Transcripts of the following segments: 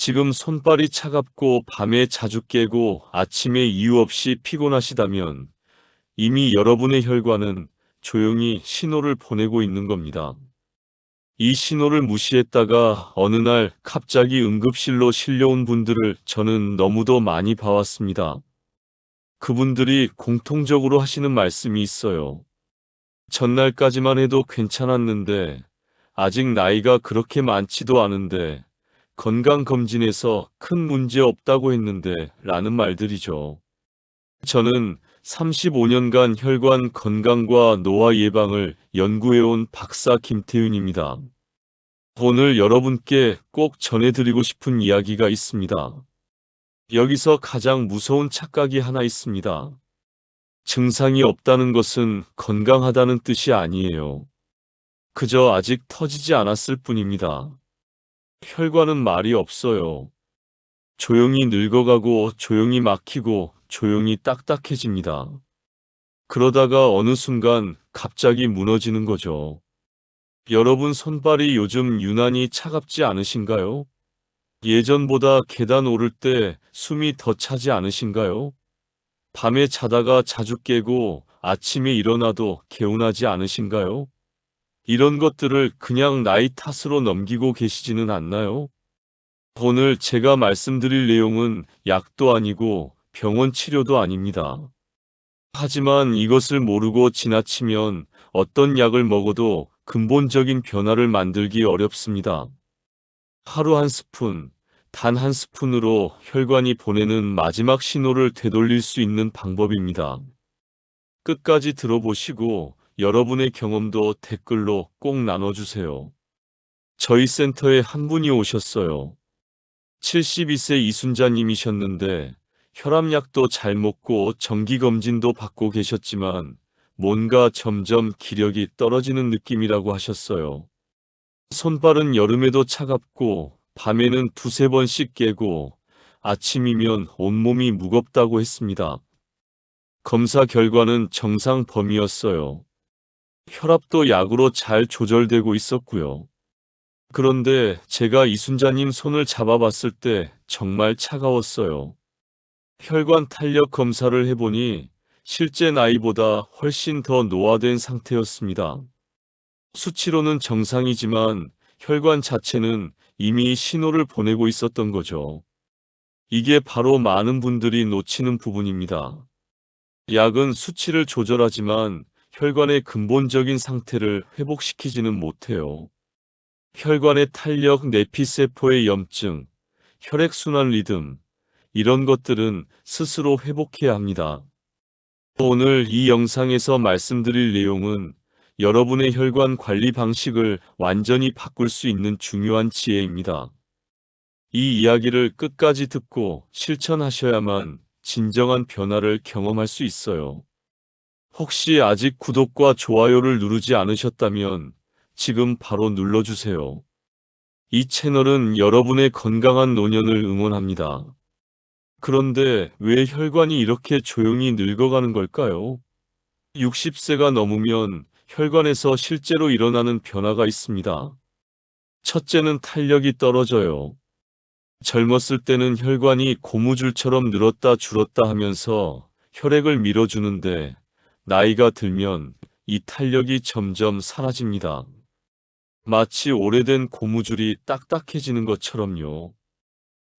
지금 손발이 차갑고 밤에 자주 깨고 아침에 이유 없이 피곤하시다면 이미 여러분의 혈관은 조용히 신호를 보내고 있는 겁니다. 이 신호를 무시했다가 어느 날 갑자기 응급실로 실려온 분들을 저는 너무도 많이 봐왔습니다. 그분들이 공통적으로 하시는 말씀이 있어요. 전날까지만 해도 괜찮았는데 아직 나이가 그렇게 많지도 않은데 건강검진에서 큰 문제 없다고 했는데 라는 말들이죠. 저는 35년간 혈관 건강과 노화 예방을 연구해온 박사 김태윤입니다. 오늘 여러분께 꼭 전해드리고 싶은 이야기가 있습니다. 여기서 가장 무서운 착각이 하나 있습니다. 증상이 없다는 것은 건강하다는 뜻이 아니에요. 그저 아직 터지지 않았을 뿐입니다. 혈관은 말이 없어요. 조용히 늙어가고 조용히 막히고 조용히 딱딱해집니다. 그러다가 어느 순간 갑자기 무너지는 거죠. 여러분 손발이 요즘 유난히 차갑지 않으신가요? 예전보다 계단 오를 때 숨이 더 차지 않으신가요? 밤에 자다가 자주 깨고 아침에 일어나도 개운하지 않으신가요? 이런 것들을 그냥 나이 탓으로 넘기고 계시지는 않나요? 오늘 제가 말씀드릴 내용은 약도 아니고 병원 치료도 아닙니다. 하지만 이것을 모르고 지나치면 어떤 약을 먹어도 근본적인 변화를 만들기 어렵습니다. 하루 한 스푼, 단 한 스푼으로 혈관이 보내는 마지막 신호를 되돌릴 수 있는 방법입니다. 끝까지 들어보시고 여러분의 경험도 댓글로 꼭 나눠주세요. 저희 센터에 한 분이 오셨어요. 72세 이순자님이셨는데 혈압약도 잘 먹고 정기검진도 받고 계셨지만 뭔가 점점 기력이 떨어지는 느낌이라고 하셨어요. 손발은 여름에도 차갑고 밤에는 두세 번씩 깨고 아침이면 온몸이 무겁다고 했습니다. 검사 결과는 정상 범위였어요. 혈압도 약으로 잘 조절되고 있었고요. 그런데 제가 이순자님 손을 잡아봤을 때 정말 차가웠어요. 혈관 탄력 검사를 해보니 실제 나이보다 훨씬 더 노화된 상태였습니다. 수치로는 정상이지만 혈관 자체는 이미 신호를 보내고 있었던 거죠. 이게 바로 많은 분들이 놓치는 부분입니다. 약은 수치를 조절하지만 혈관의 근본적인 상태를 회복시키지는 못해요. 혈관의 탄력, 내피세포의 염증, 혈액순환 리듬, 이런 것들은 스스로 회복해야 합니다. 오늘 이 영상에서 말씀드릴 내용은 여러분의 혈관 관리 방식을 완전히 바꿀 수 있는 중요한 지혜입니다. 이 이야기를 끝까지 듣고 실천하셔야만 진정한 변화를 경험할 수 있어요. 혹시 아직 구독과 좋아요를 누르지 않으셨다면 지금 바로 눌러주세요. 이 채널은 여러분의 건강한 노년을 응원합니다. 그런데 왜 혈관이 이렇게 조용히 늙어가는 걸까요? 60세가 넘으면 혈관에서 실제로 일어나는 변화가 있습니다. 첫째는 탄력이 떨어져요. 젊었을 때는 혈관이 고무줄처럼 늘었다 줄었다 하면서 혈액을 밀어주는데 나이가 들면 이 탄력이 점점 사라집니다. 마치 오래된 고무줄이 딱딱해지는 것처럼요.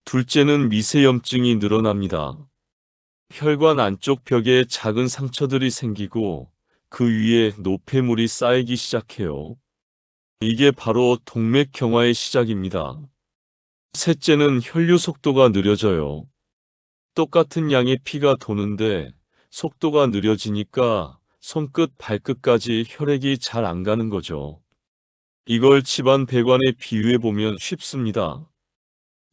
둘째는 미세염증이 늘어납니다. 혈관 안쪽 벽에 작은 상처들이 생기고 그 위에 노폐물이 쌓이기 시작해요. 이게 바로 동맥경화의 시작입니다. 셋째는 혈류 속도가 느려져요. 똑같은 양의 피가 도는데 속도가 느려지니까 손끝 발끝까지 혈액이 잘 안 가는 거죠. 이걸 집안 배관에 비유해 보면 쉽습니다.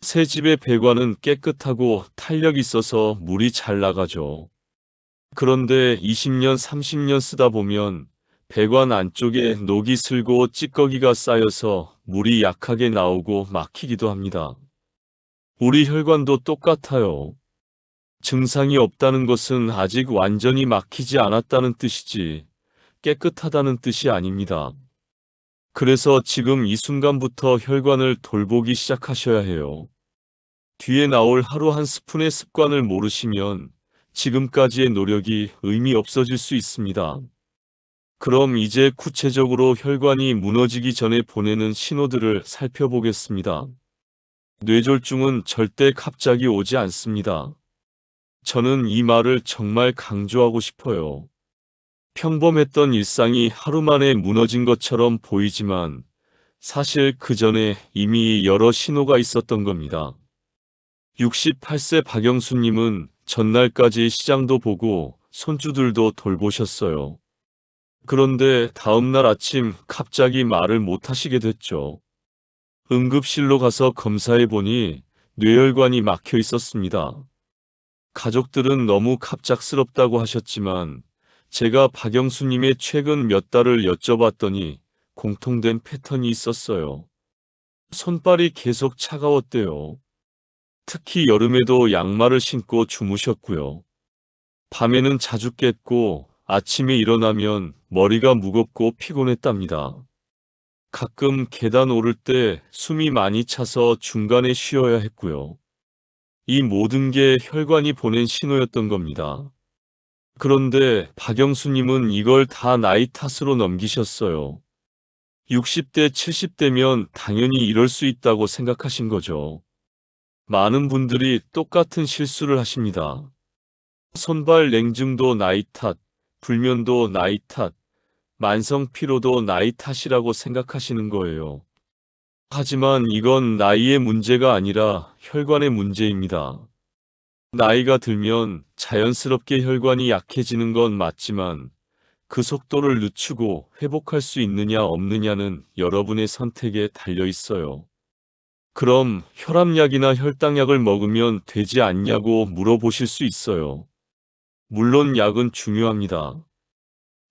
새 집의 배관은 깨끗하고 탄력 있어서 물이 잘 나가죠. 그런데 20년, 30년 쓰다 보면 배관 안쪽에 녹이 슬고 찌꺼기가 쌓여서 물이 약하게 나오고 막히기도 합니다. 우리 혈관도 똑같아요. 증상이 없다는 것은 아직 완전히 막히지 않았다는 뜻이지 깨끗하다는 뜻이 아닙니다. 그래서 지금 이 순간부터 혈관을 돌보기 시작하셔야 해요. 뒤에 나올 하루 한 스푼의 습관을 모르시면 지금까지의 노력이 의미 없어질 수 있습니다. 그럼 이제 구체적으로 혈관이 무너지기 전에 보내는 신호들을 살펴보겠습니다. 뇌졸중은 절대 갑자기 오지 않습니다. 저는 이 말을 정말 강조하고 싶어요. 평범했던 일상이 하루 만에 무너진 것처럼 보이지만 사실 그 전에 이미 여러 신호가 있었던 겁니다. 68세 박영수님은 전날까지 시장도 보고 손주들도 돌보셨어요. 그런데 다음날 아침 갑자기 말을 못하시게 됐죠. 응급실로 가서 검사해 보니 뇌혈관이 막혀 있었습니다. 가족들은 너무 갑작스럽다고 하셨지만 제가 박영수님의 최근 몇 달을 여쭤봤더니 공통된 패턴이 있었어요. 손발이 계속 차가웠대요. 특히 여름에도 양말을 신고 주무셨고요. 밤에는 자주 깼고 아침에 일어나면 머리가 무겁고 피곤했답니다. 가끔 계단 오를 때 숨이 많이 차서 중간에 쉬어야 했고요. 이 모든 게 혈관이 보낸 신호였던 겁니다. 그런데 박영수님은 이걸 다 나이 탓으로 넘기셨어요. 60대, 70대면 당연히 이럴 수 있다고 생각하신 거죠. 많은 분들이 똑같은 실수를 하십니다. 손발 냉증도 나이 탓, 불면도 나이 탓, 만성 피로도 나이 탓이라고 생각하시는 거예요. 하지만 이건 나이의 문제가 아니라 혈관의 문제입니다. 나이가 들면 자연스럽게 혈관이 약해지는 건 맞지만 그 속도를 늦추고 회복할 수 있느냐 없느냐는 여러분의 선택에 달려 있어요. 그럼 혈압약이나 혈당약을 먹으면 되지 않냐고 물어보실 수 있어요. 물론 약은 중요합니다.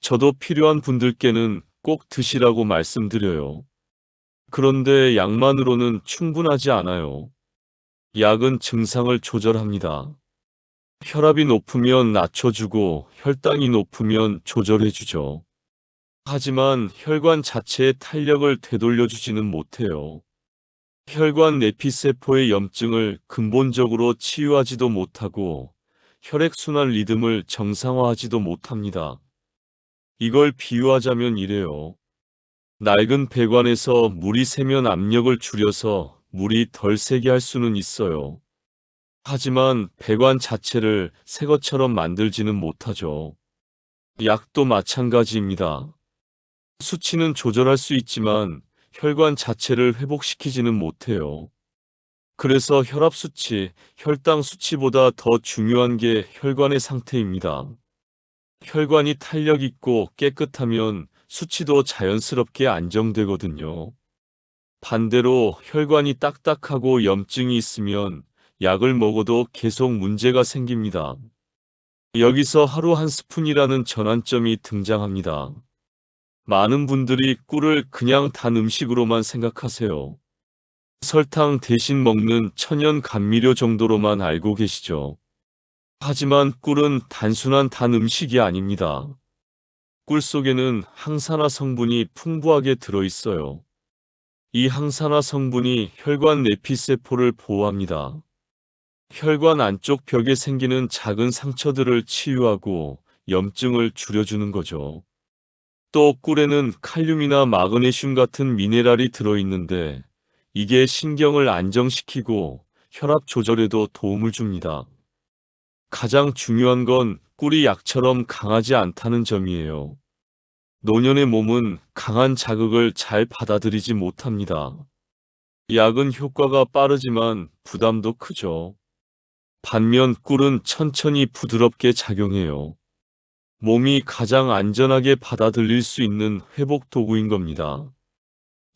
저도 필요한 분들께는 꼭 드시라고 말씀드려요. 그런데 약만으로는 충분하지 않아요. 약은 증상을 조절합니다. 혈압이 높으면 낮춰주고 혈당이 높으면 조절해주죠. 하지만 혈관 자체의 탄력을 되돌려주지는 못해요. 혈관 내피세포의 염증을 근본적으로 치유하지도 못하고 혈액순환 리듬을 정상화하지도 못합니다. 이걸 비유하자면 이래요. 낡은 배관에서 물이 새면 압력을 줄여서 물이 덜 새게 할 수는 있어요. 하지만 배관 자체를 새 것처럼 만들지는 못하죠. 약도 마찬가지입니다. 수치는 조절할 수 있지만 혈관 자체를 회복시키지는 못해요. 그래서 혈압 수치, 혈당 수치보다 더 중요한 게 혈관의 상태입니다. 혈관이 탄력 있고 깨끗하면 수치도 자연스럽게 안정되거든요. 반대로 혈관이 딱딱하고 염증이 있으면 약을 먹어도 계속 문제가 생깁니다. 여기서 하루 한 스푼이라는 전환점이 등장합니다. 많은 분들이 꿀을 그냥 단 음식으로만 생각하세요. 설탕 대신 먹는 천연 감미료 정도로만 알고 계시죠. 하지만 꿀은 단순한 단 음식이 아닙니다. 꿀 속에는 항산화 성분이 풍부하게 들어있어요. 이 항산화 성분이 혈관 내피세포를 보호합니다. 혈관 안쪽 벽에 생기는 작은 상처들을 치유하고 염증을 줄여주는 거죠. 또 꿀에는 칼륨이나 마그네슘 같은 미네랄이 들어있는데 이게 신경을 안정시키고 혈압 조절에도 도움을 줍니다. 가장 중요한 건 꿀이 약처럼 강하지 않다는 점이에요. 노년의 몸은 강한 자극을 잘 받아들이지 못합니다. 약은 효과가 빠르지만 부담도 크죠. 반면 꿀은 천천히 부드럽게 작용해요. 몸이 가장 안전하게 받아들일 수 있는 회복 도구인 겁니다.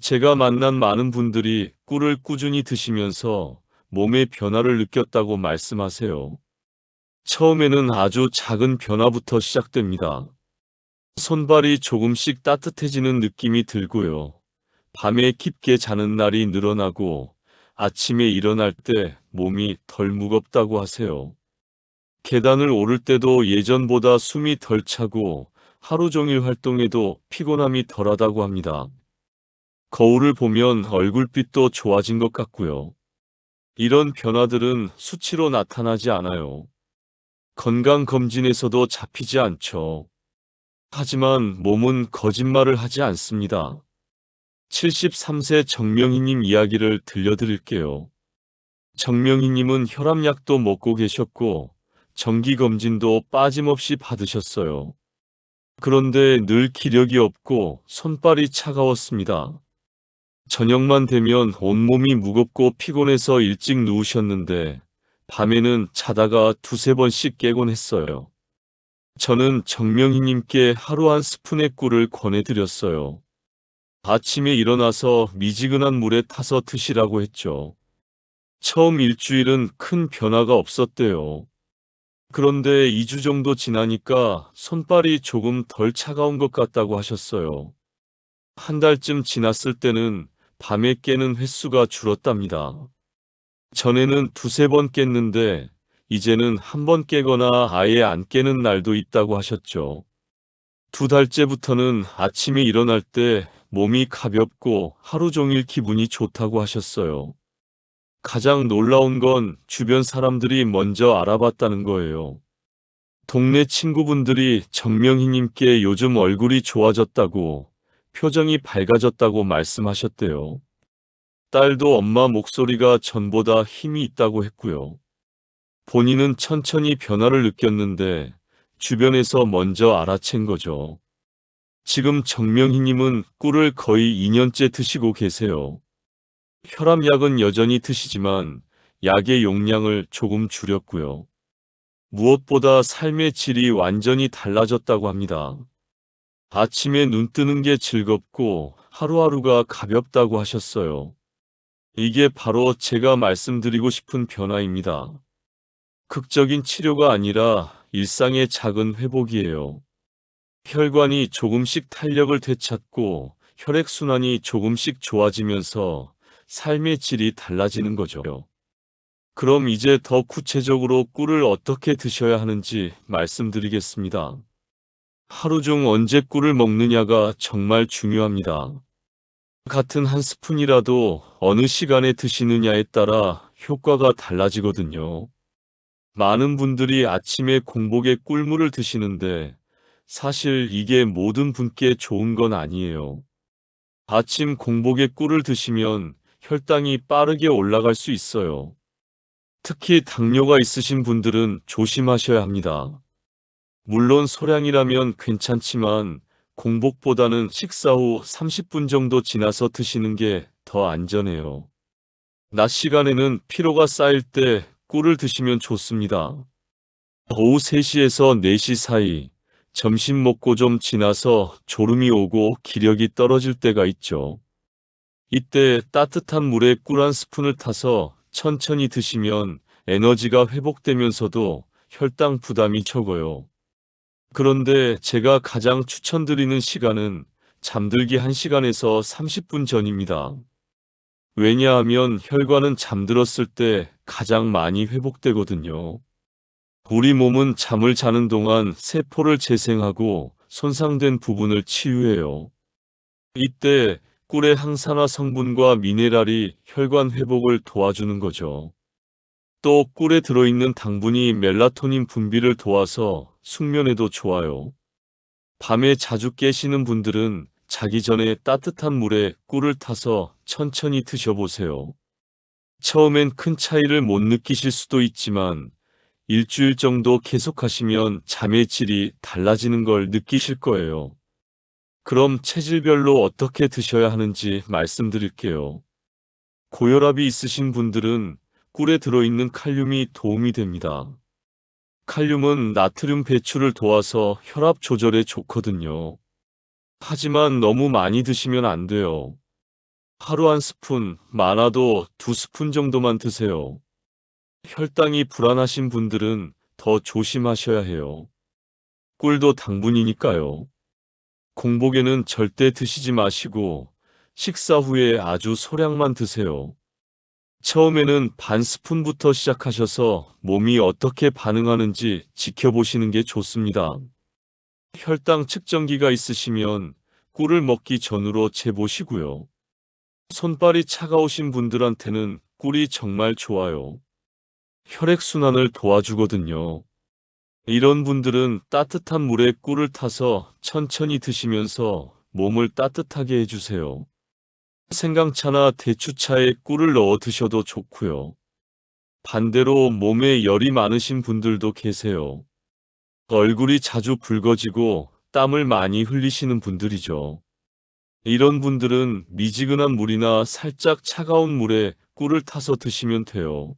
제가 만난 많은 분들이 꿀을 꾸준히 드시면서 몸의 변화를 느꼈다고 말씀하세요. 처음에는 아주 작은 변화부터 시작됩니다. 손발이 조금씩 따뜻해지는 느낌이 들고요. 밤에 깊게 자는 날이 늘어나고 아침에 일어날 때 몸이 덜 무겁다고 하세요. 계단을 오를 때도 예전보다 숨이 덜 차고 하루 종일 활동해도 피곤함이 덜하다고 합니다. 거울을 보면 얼굴빛도 좋아진 것 같고요. 이런 변화들은 수치로 나타나지 않아요. 건강검진에서도 잡히지 않죠. 하지만 몸은 거짓말을 하지 않습니다. 73세 정명희님 이야기를 들려드릴게요. 정명희님은 혈압약도 먹고 계셨고 정기검진도 빠짐없이 받으셨어요. 그런데 늘 기력이 없고 손발이 차가웠습니다. 저녁만 되면 온몸이 무겁고 피곤해서 일찍 누우셨는데 밤에는 자다가 두세 번씩 깨곤 했어요. 저는 정명희님께 하루 한 스푼의 꿀을 권해드렸어요. 아침에 일어나서 미지근한 물에 타서 드시라고 했죠. 처음 일주일은 큰 변화가 없었대요. 그런데 2주 정도 지나니까 손발이 조금 덜 차가운 것 같다고 하셨어요. 한 달쯤 지났을 때는 밤에 깨는 횟수가 줄었답니다. 전에는 두세 번 깼는데 이제는 한 번 깨거나 아예 안 깨는 날도 있다고 하셨죠. 2달째부터는 아침에 일어날 때 몸이 가볍고 하루 종일 기분이 좋다고 하셨어요. 가장 놀라운 건 주변 사람들이 먼저 알아봤다는 거예요. 동네 친구분들이 정명희님께 요즘 얼굴이 좋아졌다고, 표정이 밝아졌다고 말씀하셨대요. 딸도 엄마 목소리가 전보다 힘이 있다고 했고요. 본인은 천천히 변화를 느꼈는데 주변에서 먼저 알아챈 거죠. 지금 정명희님은 꿀을 거의 2년째 드시고 계세요. 혈압약은 여전히 드시지만 약의 용량을 조금 줄였고요. 무엇보다 삶의 질이 완전히 달라졌다고 합니다. 아침에 눈 뜨는 게 즐겁고 하루하루가 가볍다고 하셨어요. 이게 바로 제가 말씀드리고 싶은 변화입니다. 극적인 치료가 아니라 일상의 작은 회복이에요. 혈관이 조금씩 탄력을 되찾고 혈액순환이 조금씩 좋아지면서 삶의 질이 달라지는 거죠. 그럼 이제 더 구체적으로 꿀을 어떻게 드셔야 하는지 말씀드리겠습니다. 하루 중 언제 꿀을 먹느냐가 정말 중요합니다. 같은 한 스푼이라도 어느 시간에 드시느냐에 따라 효과가 달라지거든요. 많은 분들이 아침에 공복에 꿀물을 드시는데 사실 이게 모든 분께 좋은 건 아니에요. 아침 공복에 꿀을 드시면 혈당이 빠르게 올라갈 수 있어요. 특히 당뇨가 있으신 분들은 조심하셔야 합니다. 물론 소량이라면 괜찮지만 공복보다는 식사 후 30분 정도 지나서 드시는 게 더 안전해요. 낮 시간에는 피로가 쌓일 때 꿀을 드시면 좋습니다. 오후 3시에서 4시 사이, 점심 먹고 좀 지나서 졸음이 오고 기력이 떨어질 때가 있죠. 이때 따뜻한 물에 꿀 한 스푼을 타서 천천히 드시면 에너지가 회복되면서도 혈당 부담이 적어요. 그런데 제가 가장 추천드리는 시간은 잠들기 1시간에서 30분 전입니다. 왜냐하면 혈관은 잠들었을 때 가장 많이 회복되거든요. 우리 몸은 잠을 자는 동안 세포를 재생하고 손상된 부분을 치유해요. 이때 꿀의 항산화 성분과 미네랄이 혈관 회복을 도와주는 거죠. 또 꿀에 들어있는 당분이 멜라토닌 분비를 도와서 숙면에도 좋아요. 밤에 자주 깨시는 분들은 자기 전에 따뜻한 물에 꿀을 타서 천천히 드셔보세요. 처음엔 큰 차이를 못 느끼실 수도 있지만 일주일 정도 계속하시면 잠의 질이 달라지는 걸 느끼실 거예요. 그럼 체질별로 어떻게 드셔야 하는지 말씀드릴게요. 고혈압이 있으신 분들은 꿀에 들어있는 칼륨이 도움이 됩니다. 칼륨은 나트륨 배출을 도와서 혈압 조절에 좋거든요. 하지만 너무 많이 드시면 안 돼요. 하루 한 스푼, 많아도 2스푼 정도만 드세요. 혈당이 불안하신 분들은 더 조심하셔야 해요. 꿀도 당분이니까요. 공복에는 절대 드시지 마시고 식사 후에 아주 소량만 드세요. 처음에는 반 스푼부터 시작하셔서 몸이 어떻게 반응하는지 지켜보시는 게 좋습니다. 혈당 측정기가 있으시면 꿀을 먹기 전으로 재보시고요. 손발이 차가우신 분들한테는 꿀이 정말 좋아요. 혈액순환을 도와주거든요. 이런 분들은 따뜻한 물에 꿀을 타서 천천히 드시면서 몸을 따뜻하게 해주세요. 생강차나 대추차에 꿀을 넣어 드셔도 좋고요. 반대로 몸에 열이 많으신 분들도 계세요. 얼굴이 자주 붉어지고 땀을 많이 흘리시는 분들이죠. 이런 분들은 미지근한 물이나 살짝 차가운 물에 꿀을 타서 드시면 돼요.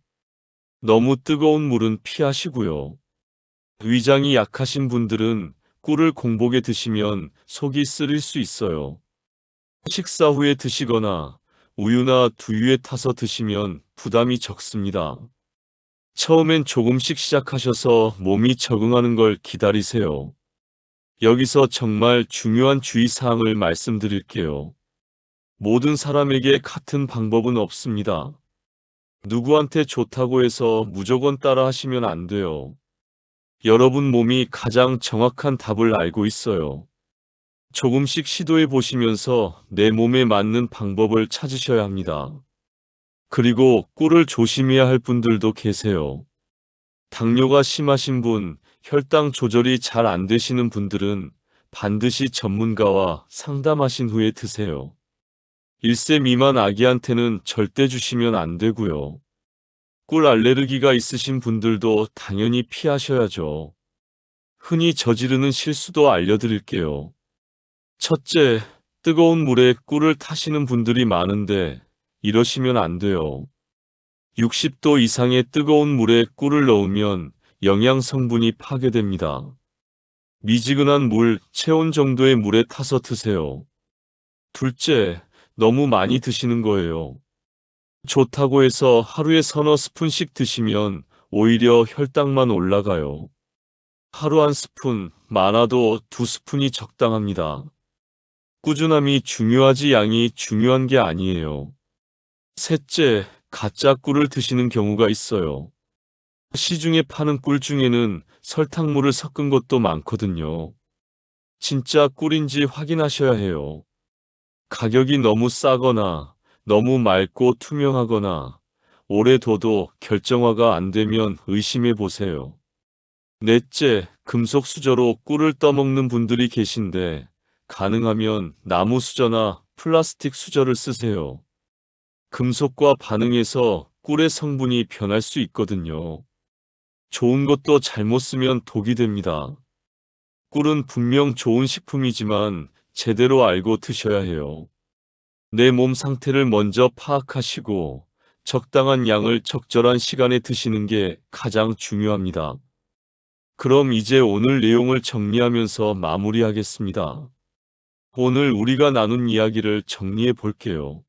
너무 뜨거운 물은 피하시고요. 위장이 약하신 분들은 꿀을 공복에 드시면 속이 쓰릴 수 있어요. 식사 후에 드시거나 우유나 두유에 타서 드시면 부담이 적습니다. 처음엔 조금씩 시작하셔서 몸이 적응하는 걸 기다리세요. 여기서 정말 중요한 주의사항을 말씀드릴게요. 모든 사람에게 같은 방법은 없습니다. 누구한테 좋다고 해서 무조건 따라 하시면 안 돼요. 여러분 몸이 가장 정확한 답을 알고 있어요. 조금씩 시도해 보시면서 내 몸에 맞는 방법을 찾으셔야 합니다. 그리고 꿀을 조심해야 할 분들도 계세요. 당뇨가 심하신 분, 혈당 조절이 잘 안 되시는 분들은 반드시 전문가와 상담하신 후에 드세요. 1세 미만 아기한테는 절대 주시면 안 되고요. 꿀 알레르기가 있으신 분들도 당연히 피하셔야죠. 흔히 저지르는 실수도 알려드릴게요. 첫째, 뜨거운 물에 꿀을 타시는 분들이 많은데 이러시면 안 돼요. 60도 이상의 뜨거운 물에 꿀을 넣으면 영양 성분이 파괴됩니다. 미지근한 물, 체온 정도의 물에 타서 드세요. 둘째, 너무 많이 드시는 거예요. 좋다고 해서 하루에 서너 스푼씩 드시면 오히려 혈당만 올라가요. 하루 한 스푼, 많아도 두 스푼이 적당합니다. 꾸준함이 중요하지 양이 중요한 게 아니에요. 셋째, 가짜 꿀을 드시는 경우가 있어요. 시중에 파는 꿀 중에는 설탕물을 섞은 것도 많거든요. 진짜 꿀인지 확인하셔야 해요. 가격이 너무 싸거나 너무 맑고 투명하거나 오래 둬도 결정화가 안 되면 의심해 보세요. 넷째, 금속 수저로 꿀을 떠먹는 분들이 계신데 가능하면 나무 수저나 플라스틱 수저를 쓰세요. 금속과 반응해서 꿀의 성분이 변할 수 있거든요. 좋은 것도 잘못 쓰면 독이 됩니다. 꿀은 분명 좋은 식품이지만 제대로 알고 드셔야 해요. 내 몸 상태를 먼저 파악하시고 적당한 양을 적절한 시간에 드시는 게 가장 중요합니다. 그럼 이제 오늘 내용을 정리하면서 마무리하겠습니다. 오늘 우리가 나눈 이야기를 정리해 볼게요.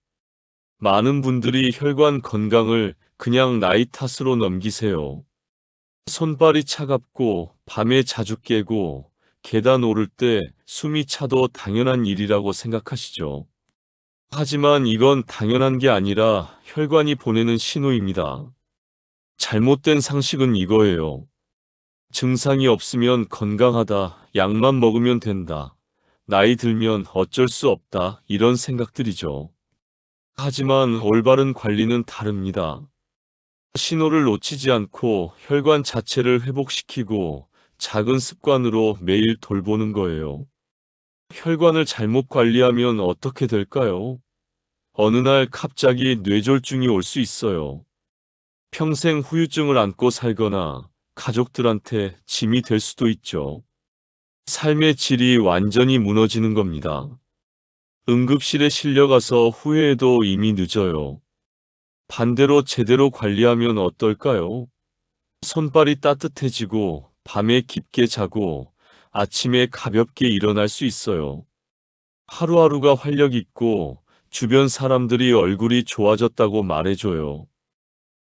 많은 분들이 혈관 건강을 그냥 나이 탓으로 넘기세요. 손발이 차갑고 밤에 자주 깨고 계단 오를 때 숨이 차도 당연한 일이라고 생각하시죠. 하지만 이건 당연한 게 아니라 혈관이 보내는 신호입니다. 잘못된 상식은 이거예요. 증상이 없으면 건강하다, 약만 먹으면 된다, 나이 들면 어쩔 수 없다, 이런 생각들이죠. 하지만 올바른 관리는 다릅니다. 신호를 놓치지 않고 혈관 자체를 회복시키고 작은 습관으로 매일 돌보는 거예요. 혈관을 잘못 관리하면 어떻게 될까요? 어느 날 갑자기 뇌졸중이 올 수 있어요. 평생 후유증을 안고 살거나 가족들한테 짐이 될 수도 있죠. 삶의 질이 완전히 무너지는 겁니다. 응급실에 실려가서 후회해도 이미 늦어요. 반대로 제대로 관리하면 어떨까요? 손발이 따뜻해지고 밤에 깊게 자고 아침에 가볍게 일어날 수 있어요. 하루하루가 활력 있고 주변 사람들이 얼굴이 좋아졌다고 말해줘요.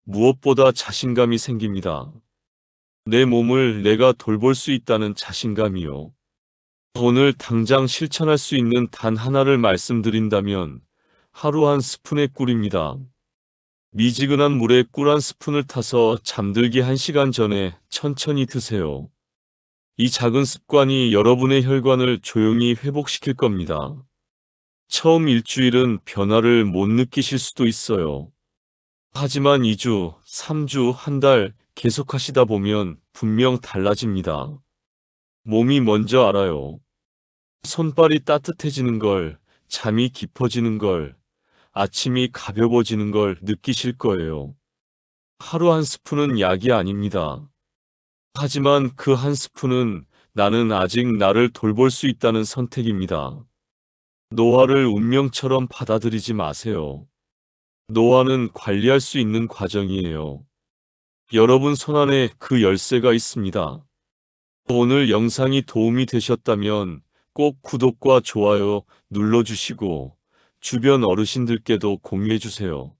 무엇보다 자신감이 생깁니다. 내 몸을 내가 돌볼 수 있다는 자신감이요. 오늘 당장 실천할 수 있는 단 하나를 말씀드린다면 하루 한 스푼의 꿀입니다. 미지근한 물에 꿀 한 스푼을 타서 잠들기 1시간 전에 천천히 드세요. 이 작은 습관이 여러분의 혈관을 조용히 회복시킬 겁니다. 처음 일주일은 변화를 못 느끼실 수도 있어요. 하지만 2주, 3주, 한 달 계속 하시다 보면 분명 달라집니다. 몸이 먼저 알아요. 손발이 따뜻해지는 걸, 잠이 깊어지는 걸, 아침이 가벼워지는 걸 느끼실 거예요. 하루 한 스푼은 약이 아닙니다. 하지만 그 한 스푼은 나는 아직 나를 돌볼 수 있다는 선택입니다. 노화를 운명처럼 받아들이지 마세요. 노화는 관리할 수 있는 과정이에요. 여러분 손안에 그 열쇠가 있습니다. 오늘 영상이 도움이 되셨다면 꼭 구독과 좋아요 눌러주시고 주변 어르신들께도 공유해주세요.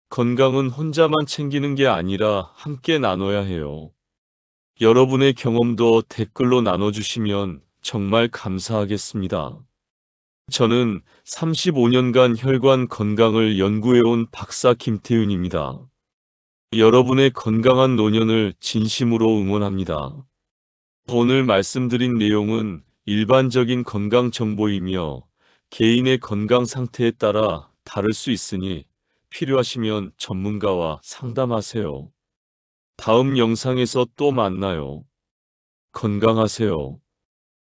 건강은 혼자만 챙기는 게 아니라 함께 나눠야 해요. 여러분의 경험도 댓글로 나눠주시면 정말 감사하겠습니다. 저는 35년간 혈관 건강을 연구해온 박사 김태윤입니다. 여러분의 건강한 노년을 진심으로 응원합니다. 오늘 말씀드린 내용은 일반적인 건강 정보이며 개인의 건강 상태에 따라 다를 수 있으니 필요하시면 전문가와 상담하세요. 다음 영상에서 또 만나요. 건강하세요.